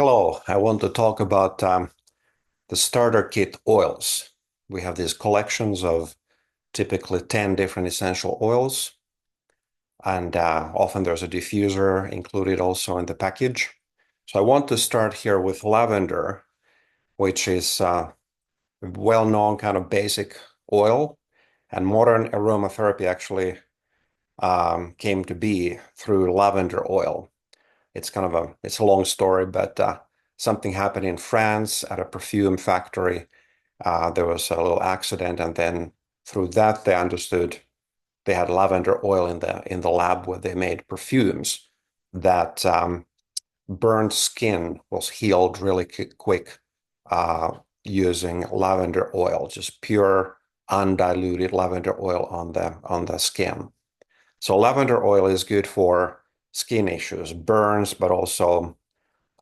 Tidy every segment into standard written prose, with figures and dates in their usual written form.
Hello, I want to talk about the starter kit oils. We have these collections of typically 10 different essential oils, and often there's a diffuser included also in the package. So I want to start here with lavender, which is a well-known kind of basic oil, and modern aromatherapy actually came to be through lavender oil. It's a long story, but something happened in France at a perfume factory. There was a little accident, and then through that they understood they had lavender oil in the lab where they made perfumes that burned skin was healed really quick using lavender oil, just pure undiluted lavender oil on the skin. So lavender oil is good for skin issues, burns, but also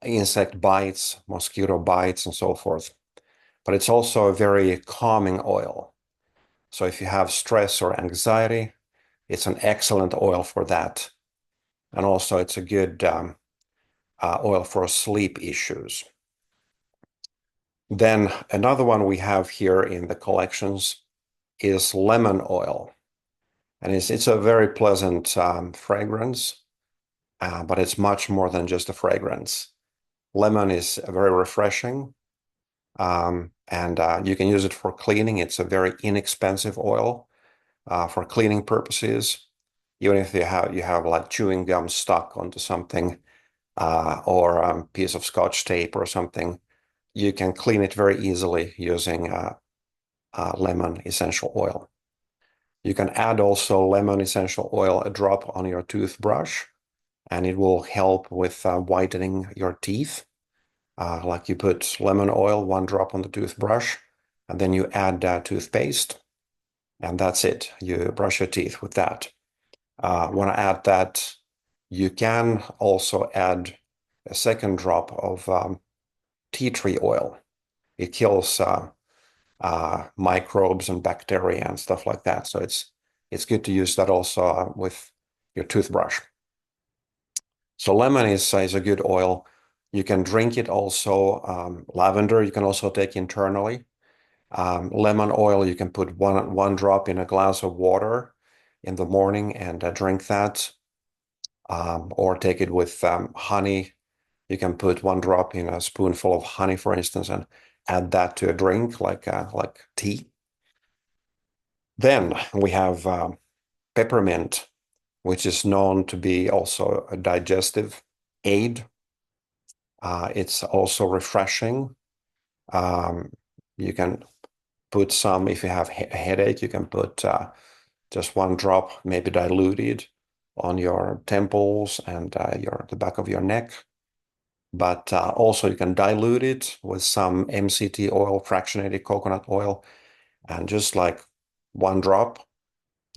insect bites, mosquito bites, and so forth. But it's also a very calming oil. So if you have stress or anxiety, it's an excellent oil for that. And also it's a good oil for sleep issues. Then another one we have here in the collections is lemon oil. And it's a very pleasant fragrance, but it's much more than just a fragrance. Lemon is very refreshing, and you can use it for cleaning. It's a very inexpensive oil for cleaning purposes. Even if you have like chewing gum stuck onto something or a piece of Scotch tape or something, you can clean it very easily using lemon essential oil. You can add also lemon essential oil, a drop on your toothbrush, and it will help with whitening your teeth. Like you put lemon oil, 1 drop on the toothbrush, and then you add toothpaste, and that's it. You brush your teeth with that. When I add that, you can also add a 2nd drop of tea tree oil. It kills microbes and bacteria and stuff like that. So it's good to use that also with your toothbrush. So lemon is a good oil. You can drink it also. Lavender you can also take internally. Lemon oil you can put one drop in a glass of water in the morning and drink that. Or take it with honey. You can put 1 drop in a spoonful of honey, for instance, and add that to a drink like tea. Then we have peppermint, which is known to be also a digestive aid. It's also refreshing. You can put some, if you have a headache, you can put just 1 drop, maybe diluted, on your temples and the back of your neck. But also you can dilute it with some MCT oil, fractionated coconut oil, and just like 1 drop,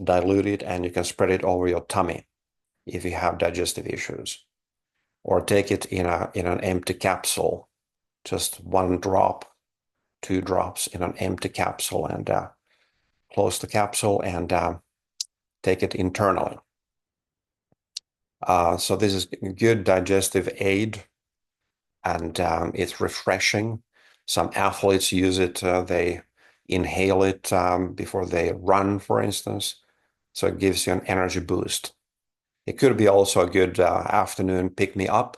dilute it, and you can spread it over your tummy if you have digestive issues. Or take it in an empty capsule, just 1 drop, 2 drops in an empty capsule, and close the capsule and take it internally. So this is a good digestive aid, and it's refreshing. Some athletes use it. They inhale it before they run, for instance. So it gives you an energy boost. It could be also a good afternoon pick-me-up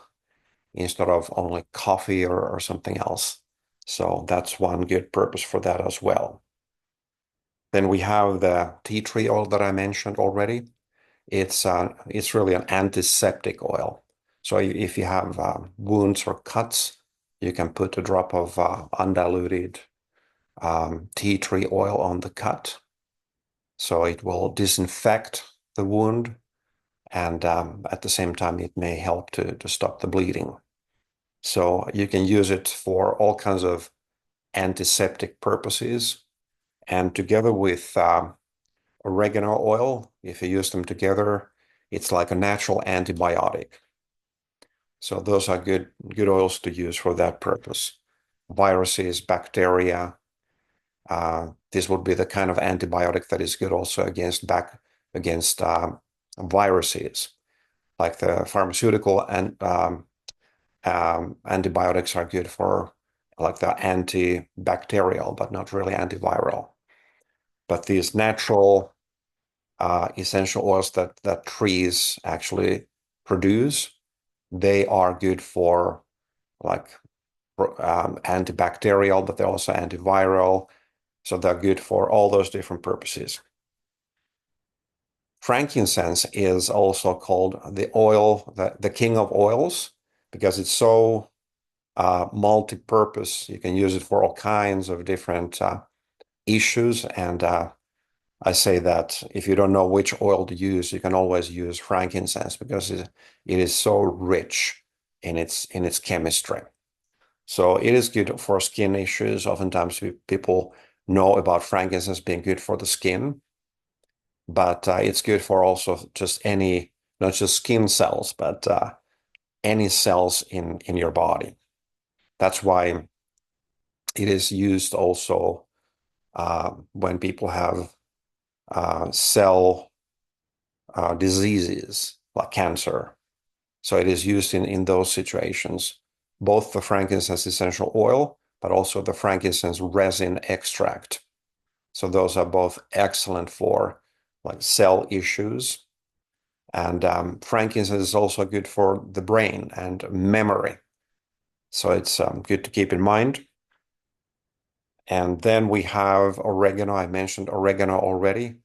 instead of only coffee or something else. So that's one good purpose for that as well. Then we have the tea tree oil that I mentioned already. It's really an antiseptic oil. So if you have wounds or cuts, you can put a drop of undiluted tea tree oil on the cut. So it will disinfect the wound, and at the same time, it may help to stop the bleeding. So you can use it for all kinds of antiseptic purposes. And together with oregano oil, if you use them together, it's like a natural antibiotic. So those are good oils to use for that purpose. Viruses, bacteria. This would be the kind of antibiotic that is good also against viruses, like the pharmaceutical and Antibiotics are good for like the antibacterial, but not really antiviral. But these natural essential oils that trees actually produce, they are good for like antibacterial, but they're also antiviral. So they're good for all those different purposes. Frankincense is also called the oil, the king of oils, because it's so multi-purpose. You can use it for all kinds of different issues. And I say that if you don't know which oil to use, you can always use frankincense because it is so rich in its chemistry. So it is good for skin issues. Oftentimes people know about frankincense being good for the skin, but it's good for also just any, not just skin cells, but any cells in your body. That's why it is used also when people have cell diseases like cancer. So it is used in those situations, both the frankincense essential oil, but also the frankincense resin extract. So those are both excellent for like cell issues. And frankincense is also good for the brain and memory. So it's good to keep in mind. And then we have oregano. I mentioned oregano already.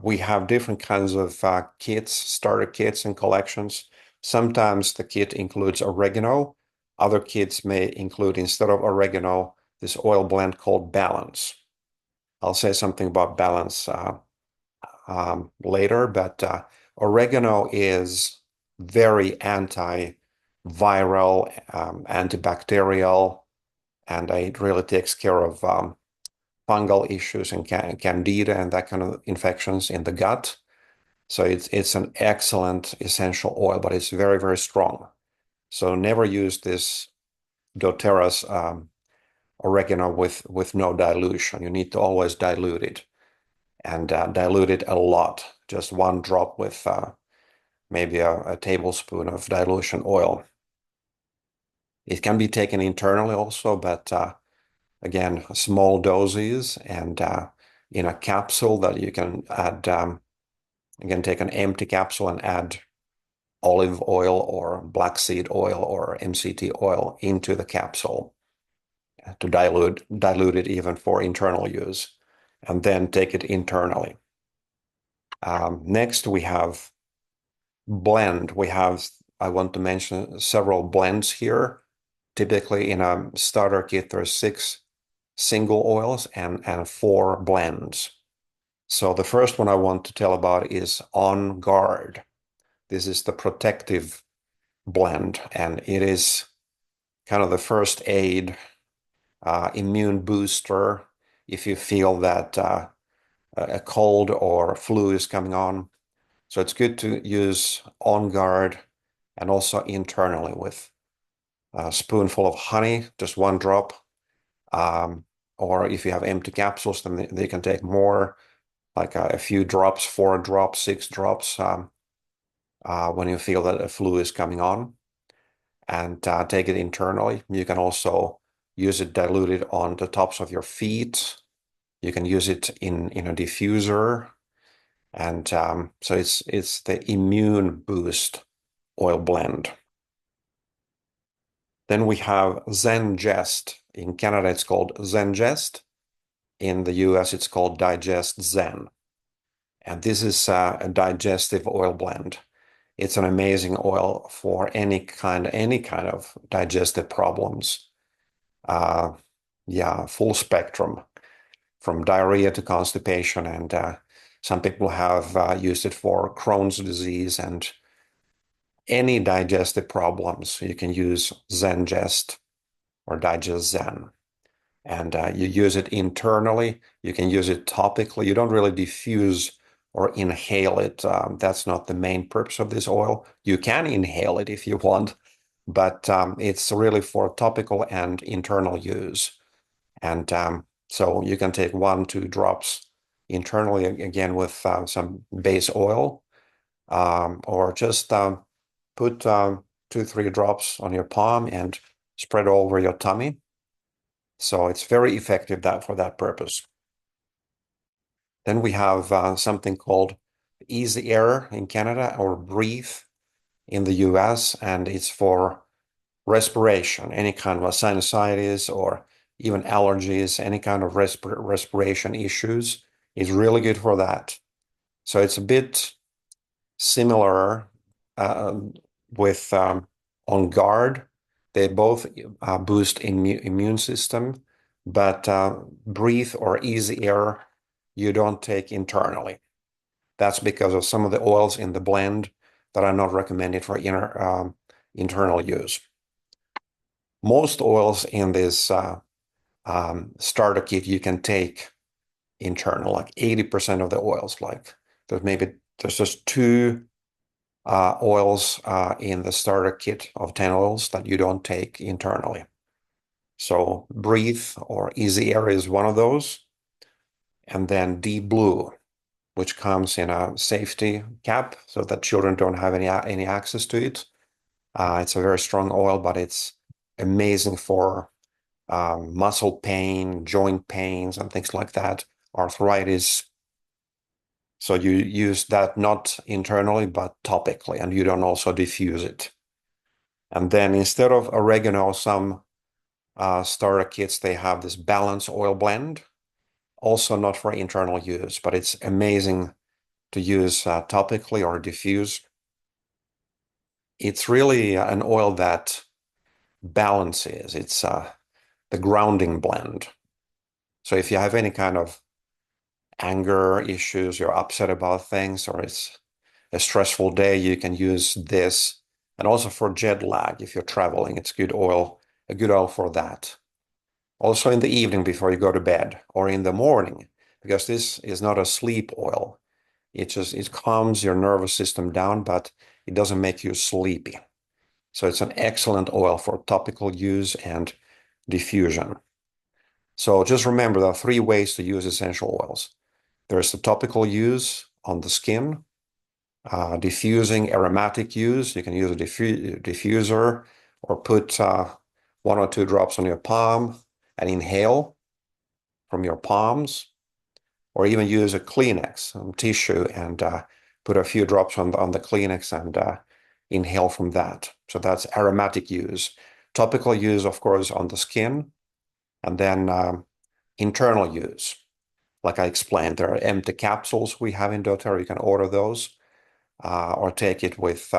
We have different kinds of kits, starter kits and collections. Sometimes the kit includes oregano. Other kits may include, instead of oregano, this oil blend called Balance. I'll say something about Balance later, but oregano is very antiviral, antibacterial, and it really takes care of fungal issues and candida and that kind of infections in the gut. So it's an excellent essential oil, but it's very, very strong. So never use this doTERRA's oregano with no dilution. You need to always dilute it and dilute it a lot. Just one drop with maybe a tablespoon of dilution oil. It can be taken internally also, but again, small doses and in a capsule that you can add. Again, take an empty capsule and add olive oil or black seed oil or MCT oil into the capsule to dilute it even for internal use, and then take it internally. Next, we have blend. I want to mention several blends here. Typically, in a starter kit, there's 6 single oils and 4 blends. So the first one I want to tell about is On Guard. This is the protective blend, and it is kind of the first aid immune booster if you feel that a cold or flu is coming on. So it's good to use On Guard and also internally with a spoonful of honey, just 1 drop. Or if you have empty capsules, then they can take more, like a few drops, 4 drops, 6 drops when you feel that a flu is coming on, and take it internally. You can also use it diluted on the tops of your feet. You can use it in a diffuser. And so it's the immune boost oil blend. Then we have Zengest. In Canada, it's called Zengest. In the US, it's called Digest Zen. And this is a digestive oil blend. It's an amazing oil for any kind of digestive problems. Yeah, full spectrum, from diarrhea to constipation. And some people have used it for Crohn's disease and any digestive problems. You can use Zengest or Digest Zen. And you use it internally. You can use it topically. You don't really diffuse or inhale it. That's not the main purpose of this oil. You can inhale it if you want, but it's really for topical and internal use. And so you can take 1, 2 drops internally, again with some base oil, or just put 2-3 drops on your palm and spread over your tummy. So it's very effective for that purpose. Then we have something called Easy Air in Canada, or Breathe in the US, and it's for respiration, any kind of sinusitis or even allergies, any kind of respiration issues is really good for that. So it's a bit similar with On Guard. They both boost immune system, but Breathe or Easy Air you don't take internally. That's because of some of the oils in the blend that are not recommended for internal use. Most oils in this starter kit you can take internal, like 80% of the oils. Like there's just 2 oils in the starter kit of 10 oils that you don't take internally. So Breathe or Easy Air is one of those. And then Deep Blue, which comes in a safety cap so that children don't have any access to it. It's a very strong oil, but it's amazing for muscle pain, joint pains, and things like that, arthritis. So you use that not internally, but topically, and you don't also diffuse it. And then instead of oregano, some starter kits, they have this balance oil blend, also not for internal use, but it's amazing to use topically or diffuse. It's really an oil that balances. It's the grounding blend. So if you have any kind of anger issues, you're upset about things, or it's a stressful day, you can use this. And also for jet lag, if you're traveling, it's a good oil for that. Also in the evening before you go to bed, or in the morning, because this is not a sleep oil. It calms your nervous system down, but it doesn't make you sleepy. So it's an excellent oil for topical use and diffusion. So just remember, there are 3 ways to use essential oils. There's the topical use on the skin, diffusing aromatic use. You can use a diffuser or put 1 or 2 drops on your palm and inhale from your palms, or even use a Kleenex, some tissue, and put a few drops on the Kleenex and inhale from that. So that's aromatic use. Topical use, of course, on the skin, and then internal use. Like I explained, there are empty capsules we have in doTERRA. You can order those or take it with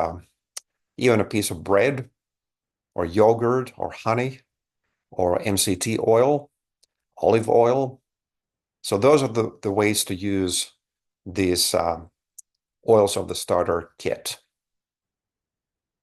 even a piece of bread or yogurt or honey or MCT oil, olive oil. So those are the ways to use these oils of the starter kit.